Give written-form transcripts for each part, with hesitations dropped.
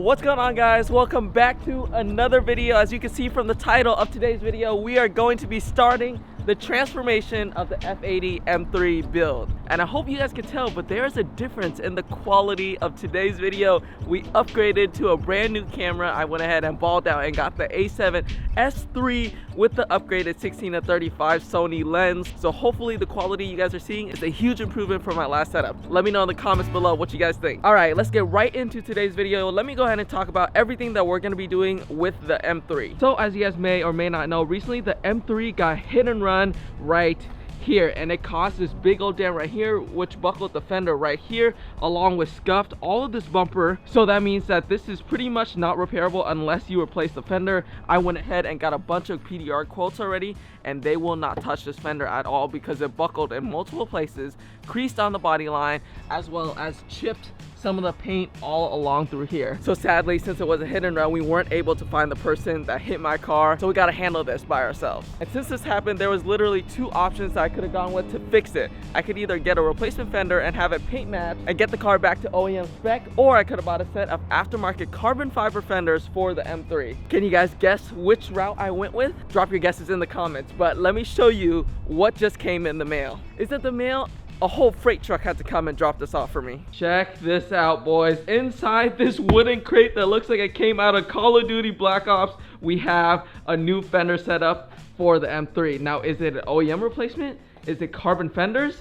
What's going on, guys? Welcome back to another video. As you can see from the title of today's video, we are going to be starting the transformation of the F80 M3 build. And I hope you guys can tell, but there is a difference in the quality of today's video. We upgraded to a brand new camera. I went ahead and balled out and got the A7S III with the upgraded 16-35 Sony lens. So hopefully the quality you guys are seeing is a huge improvement from my last setup. Let me know in the comments below what you guys think. All right, let's get right into today's video. Let me go ahead and talk about everything that we're going to be doing with the M3. So as you guys may or may not know, recently the M3 got hit and run right here, and it caused this big old dent right here, which buckled the fender right here, along with scuffed all of this bumper. So that means that this is pretty much not repairable unless you replace the fender. I went ahead and got a bunch of PDR quotes already, and they will not touch this fender at all because it buckled in multiple places, creased on the body line, as well as chipped some of the paint all along through here. So sadly, since it was a hit and run, we weren't able to find the person that hit my car, so we got to handle this by ourselves. And since this happened, there was literally two options that I could have gone with to fix it. I could either get a replacement fender and have it paint match and get the car back to OEM spec, or I could have bought a set of aftermarket carbon fiber fenders for the M3. Can you guys guess which route I went with? Drop your guesses in the comments, but let me show you what just came in the mail. Is it the mail? A whole freight truck had to come and drop this off for me. Check this out, boys. Inside this wooden crate that looks like it came out of Call of Duty Black Ops, we have a new fender setup for the M3. Now, is it an OEM replacement? Is it carbon fenders?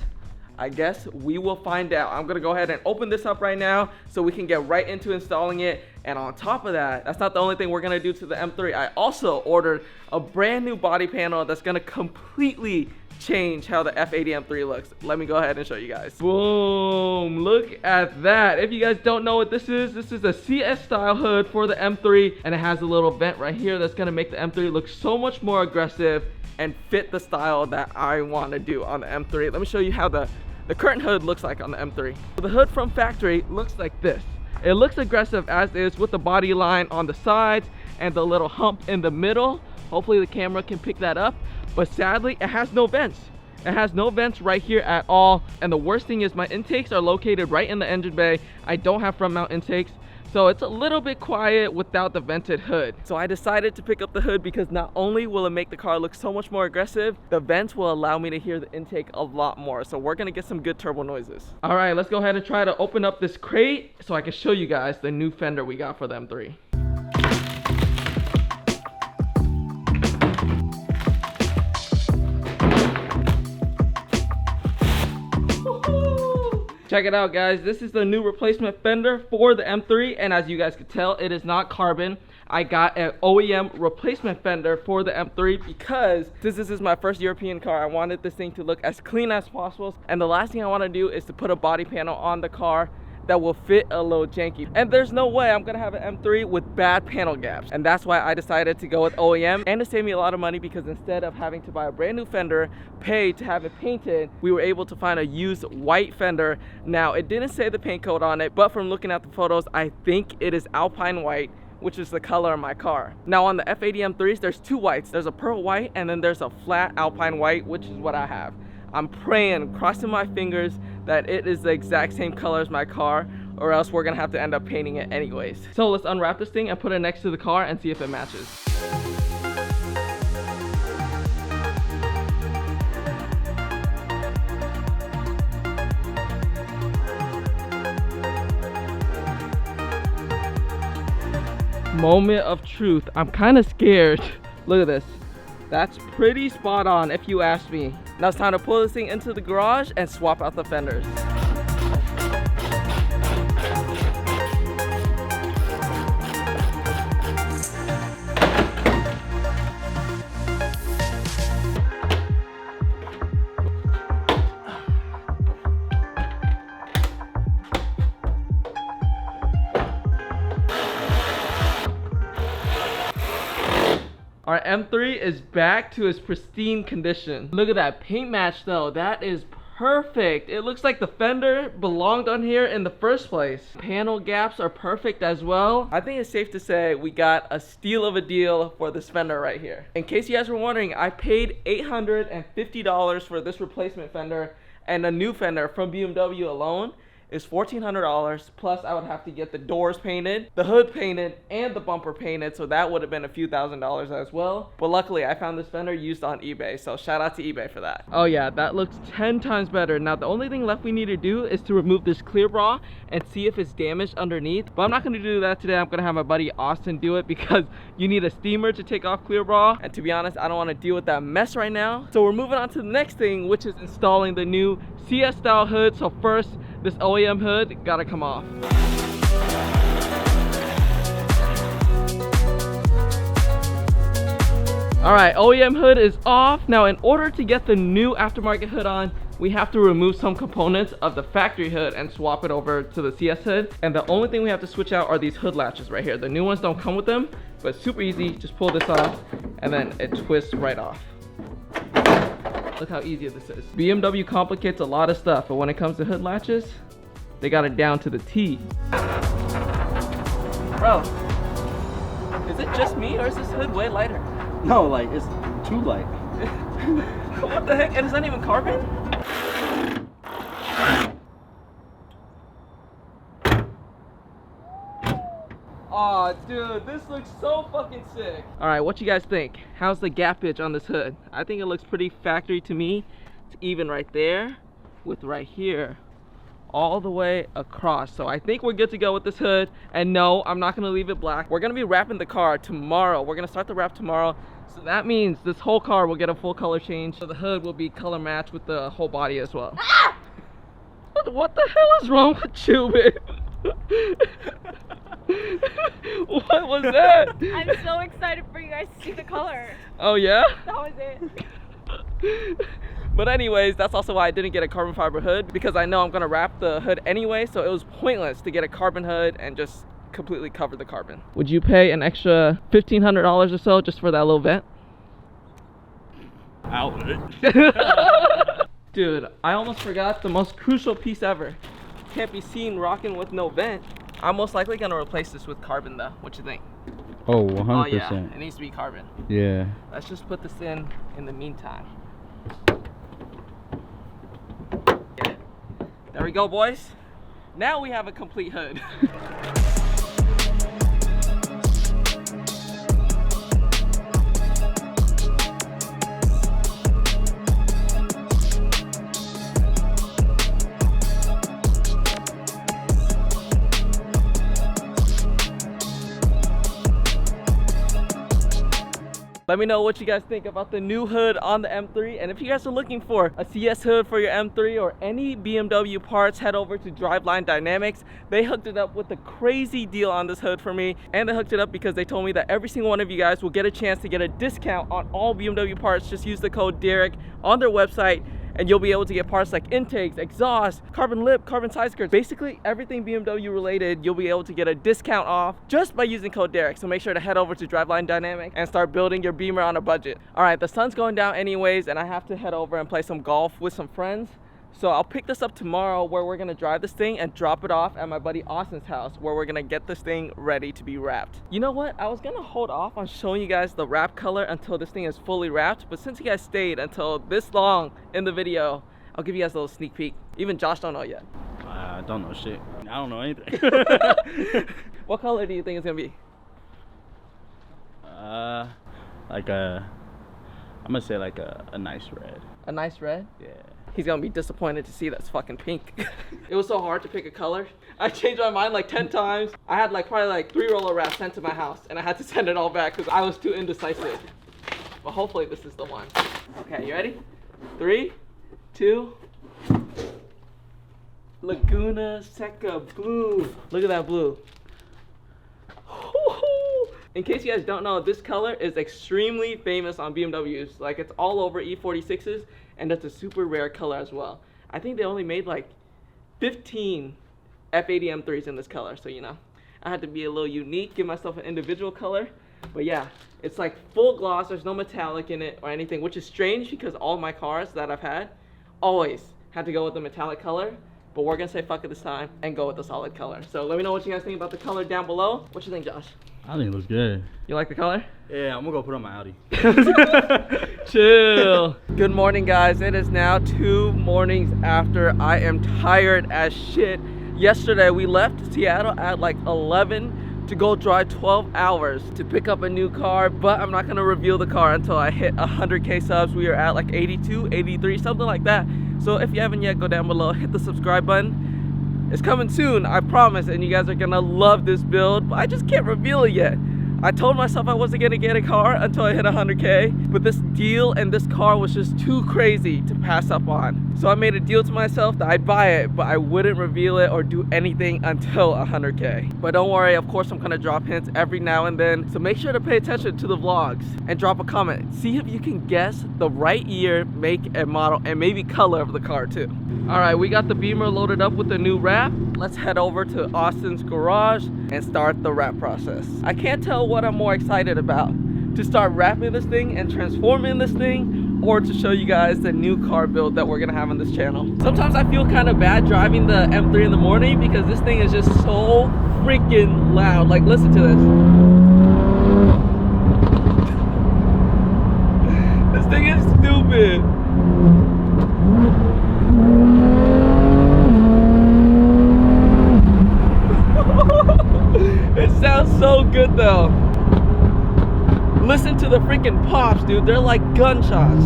I guess we will find out. I'm gonna go ahead and open this up right now so we can get right into installing it. And on top of that, that's not the only thing we're gonna do to the M3. I also ordered a brand new body panel that's gonna completely change how the F80 M3 looks. Let me go ahead and show you guys. Boom, look at that. If you guys don't know what this is a CS style hood for the M3, and it has a little vent right here that's gonna make the M3 look so much more aggressive and fit the style that I want to do on the M3. Let me show you how the current hood looks like on the M3. So the hood from factory looks like this. It looks aggressive as is, with the body line on the sides and the little hump in the middle. Hopefully the camera can pick that up. But sadly, it has no vents. It has no vents right here at all. And the worst thing is my intakes are located right in the engine bay. I don't have front mount intakes, so it's a little bit quiet without the vented hood. So I decided to pick up the hood because not only will it make the car look so much more aggressive, the vents will allow me to hear the intake a lot more. So we're gonna get some good turbo noises. All right, let's go ahead and try to open up this crate so I can show you guys the new fender we got for the M3. Check it out, guys. This is the new replacement fender for the M3, and as you guys can tell, it is not carbon. I got an OEM replacement fender for the M3 because since this is my first European car, I wanted this thing to look as clean as possible. And the last thing I want to do is to put a body panel on the car that will fit a little janky. And there's no way I'm gonna have an M3 with bad panel gaps. And that's why I decided to go with OEM, and to save me a lot of money, because instead of having to buy a brand new fender, pay to have it painted, we were able to find a used white fender. Now, it didn't say the paint code on it, but from looking at the photos, I think it is Alpine white, which is the color of my car. Now on the F80 M3s, there's two whites. There's a pearl white, and then there's a flat Alpine white, which is what I have. I'm praying, crossing my fingers, that it is the exact same color as my car, or else we're gonna have to end up painting it anyways. So let's unwrap this thing and put it next to the car and see if it matches. Moment of truth. I'm kind of scared. Look at this. That's pretty spot on if you ask me. Now it's time to pull this thing into the garage and swap out the fenders. Our M3 is back to its pristine condition. Look at that paint match though. That is perfect. It looks like the fender belonged on here in the first place. Panel gaps are perfect as well. I think it's safe to say we got a steal of a deal for this fender right here. In case you guys were wondering, I paid $850 for this replacement fender and a new fender from BMW alone. is $1,400, plus I would have to get the doors painted, the hood painted, and the bumper painted, so that would have been a few $1,000s as well. But luckily I found this fender used on eBay, so shout out to eBay for that. Oh yeah, that looks 10 times better. Now the only thing left we need to do is to remove this clear bra and see if it's damaged underneath, but I'm not going to do that today. I'm going to have my buddy Austin do it because you need a steamer to take off clear bra, and to be honest, I don't want to deal with that mess right now. So we're moving on to the next thing, which is installing the new CS style hood. So first, this OEM hood gotta come off. All right, OEM hood is off. Now in order to get the new aftermarket hood on, we have to remove some components of the factory hood and swap it over to the CS hood. And the only thing we have to switch out are these hood latches right here. The new ones don't come with them, but it's super easy. Just pull this off and then it twists right off. Look how easy this is. BMW complicates a lot of stuff, but when it comes to hood latches, they got it down to the T. Bro, is it just me or is this hood way lighter? No, like it's too light. What the heck? And it's not even carbon? Aw, dude, this looks so fucking sick. All right, what you guys think? How's the gap pitch on this hood? I think it looks pretty factory to me. It's even right there with right here all the way across. So I think we're good to go with this hood. And no, I'm not gonna leave it black. We're gonna be wrapping the car tomorrow. We're gonna start the wrap tomorrow. So that means this whole car will get a full color change. So the hood will be color matched with the whole body as well. Ah! What the hell is wrong with you, man? What was that? I'm so excited for you guys to see the color. Oh yeah? That was it. But anyways, that's also why I didn't get a carbon fiber hood, because I know I'm gonna wrap the hood anyway, so it was pointless to get a carbon hood and just completely cover the carbon. Would you pay an extra $1,500 or so just for that little vent? I would. Dude, I almost forgot the most crucial piece ever. Can't be seen rocking with no vent. I'm most likely gonna replace this with carbon though. What you think? Oh, 100%. Oh yeah, it needs to be carbon. Yeah. Let's just put this in the meantime. Yeah. There we go, boys. Now we have a complete hood. Let me know what you guys think about the new hood on the M3, and if you guys are looking for a CS hood for your M3 or any BMW parts, head over to Driveline Dynamics. They hooked it up with a crazy deal on this hood for me, and they hooked it up because they told me that every single one of you guys will get a chance to get a discount on all BMW parts. Just use the code Derek on their website and you'll be able to get parts like intakes, exhaust, carbon lip, carbon side skirts, basically everything BMW related. You'll be able to get a discount off just by using code Derek. So make sure to head over to Driveline Dynamics and start building your Beamer on a budget. All right, the sun's going down anyways, and I have to head over and play some golf with some friends. So I'll pick this up tomorrow, where we're gonna drive this thing and drop it off at my buddy Austin's house, where we're gonna get this thing ready to be wrapped. You know what? I was gonna hold off on showing you guys the wrap color until this thing is fully wrapped, but since you guys stayed until this long in the video, I'll give you guys a little sneak peek. Even Josh don't know yet. I don't know shit. I don't know anything. What color do you think it's gonna be? I'm gonna say like a nice red. A nice red? Yeah. He's gonna be disappointed to see that's fucking pink. It was so hard to pick a color. I changed my mind like 10 times. I had like probably like 3 roller wraps sent to my house, and I had to send it all back because I was too indecisive. But hopefully this is the one. Okay, you ready? 3, 2. Laguna Seca blue. Look at that blue. In case you guys don't know, this color is extremely famous on BMWs. Like, it's all over E46s, and it's a super rare color as well. I think they only made like 15 F80 M3s in this color, so you know, I had to be a little unique, give myself an individual color. But yeah, it's like full gloss, there's no metallic in it or anything, which is strange because all my cars that I've had always had to go with the metallic color. But we're gonna say fuck it this time and go with the solid color. So let me know what you guys think about the color down below. What you think, Josh? I think it looks good. You like the color? Yeah, I'm gonna go put on my Audi. Chill. Good morning, guys. It is now 2 mornings after. I am tired as shit. Yesterday we left Seattle at like 11 to go drive 12 hours to pick up a new car, but I'm not gonna reveal the car until I hit 100k subs. We are at like 82, 83, something like that. So if you haven't yet, go down below, hit the subscribe button. It's coming soon, I promise, and you guys are gonna love this build, but I just can't reveal it yet. I told myself I wasn't gonna get a car until I hit 100k, but this deal and this car was just too crazy to pass up on. So I made a deal to myself that I'd buy it, but I wouldn't reveal it or do anything until 100k. But don't worry, of course I'm gonna drop hints every now and then, so make sure to pay attention to the vlogs and drop a comment. See if you can guess the right year, make, and model, and maybe color of the car too. All right, we got the Beamer loaded up with the new wrap. Let's head over to Austin's garage and start the wrap process. I can't tell what I'm more excited about, to start wrapping this thing and transforming this thing, or to show you guys the new car build that we're gonna have on this channel. Sometimes I feel kind of bad driving the M3 in the morning because this thing is just so freaking loud. Like, listen to this. This thing is stupid. It sounds so good though. Listen to the freaking pops, dude. They're like gunshots.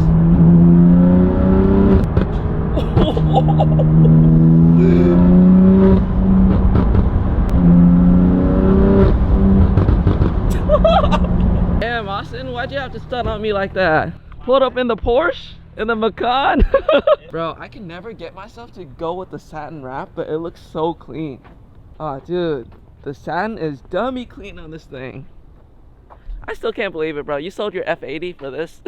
Damn, Austin, why'd you have to stun on me like that? Pulled up in the Porsche? In the Macan? Bro, I can never get myself to go with the satin wrap, but it looks so clean. Oh, dude. The satin is dummy clean on this thing. I still can't believe it, bro. You sold your F80 for this?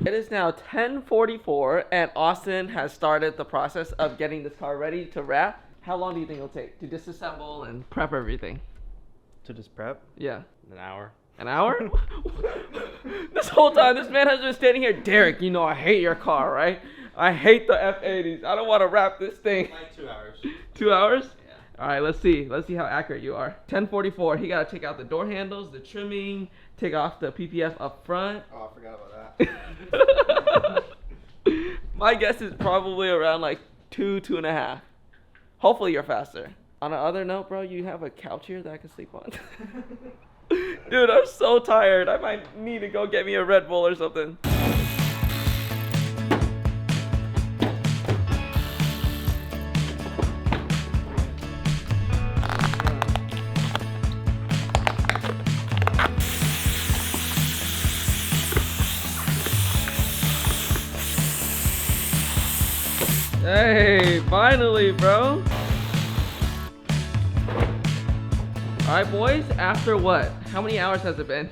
It is now 10:44 and Austin has started the process of getting this car ready to wrap. How long do you think it'll take to disassemble and prep everything? To just prep? Yeah. An hour. An hour? This whole time, this man has been standing here. Derek, you know I hate your car, right? I hate the F80s. I don't want to wrap this thing. Like 2 hours. 2 hours? Yeah. All right, let's see. Let's see how accurate you are. 10:44. He got to take out the door handles, the trimming, take off the PPF up front. Oh, I forgot about that. My guess is probably around like 2.5. Hopefully you're faster. On another note, bro, you have a couch here that I can sleep on. Dude, I'm so tired. I might need to go get me a Red Bull or something. Hey, finally, bro. Alright, boys, after what? How many hours has it been?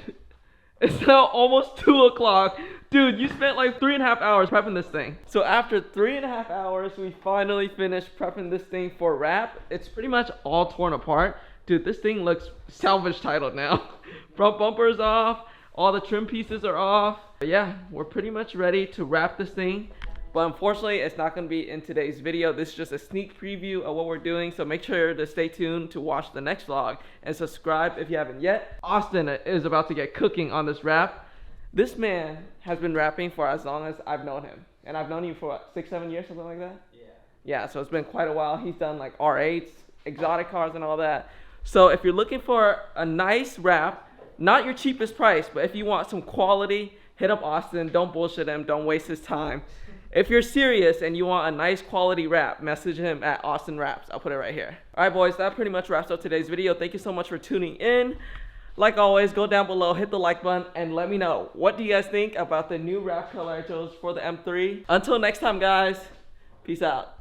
It's now almost 2 o'clock. Dude, you spent like 3.5 hours prepping this thing. So after 3.5 hours, we finally finished prepping this thing for wrap. It's pretty much all torn apart. Dude, this thing looks salvage titled now. Front bumper is off. All the trim pieces are off. But yeah, we're pretty much ready to wrap this thing. But unfortunately, it's not going to be in today's video. This is just a sneak preview of what we're doing. So make sure to stay tuned to watch the next vlog. And subscribe if you haven't yet. Austin is about to get cooking on this wrap. This man has been rapping for as long as I've known him. And I've known you for what, 6-7 years, something like that? Yeah. Yeah, so it's been quite a while. He's done like R8s, exotic cars and all that. So if you're looking for a nice wrap, not your cheapest price, but if you want some quality, hit up Austin. Don't bullshit him. Don't waste his time. If you're serious and you want a nice quality wrap, message him at Austin Wraps. I'll put it right here. All right, boys, that pretty much wraps up today's video. Thank you so much for tuning in. Like always, go down below, hit the like button, and let me know. What do you guys think about the new wrap color I chose for the M3? Until next time, guys, peace out.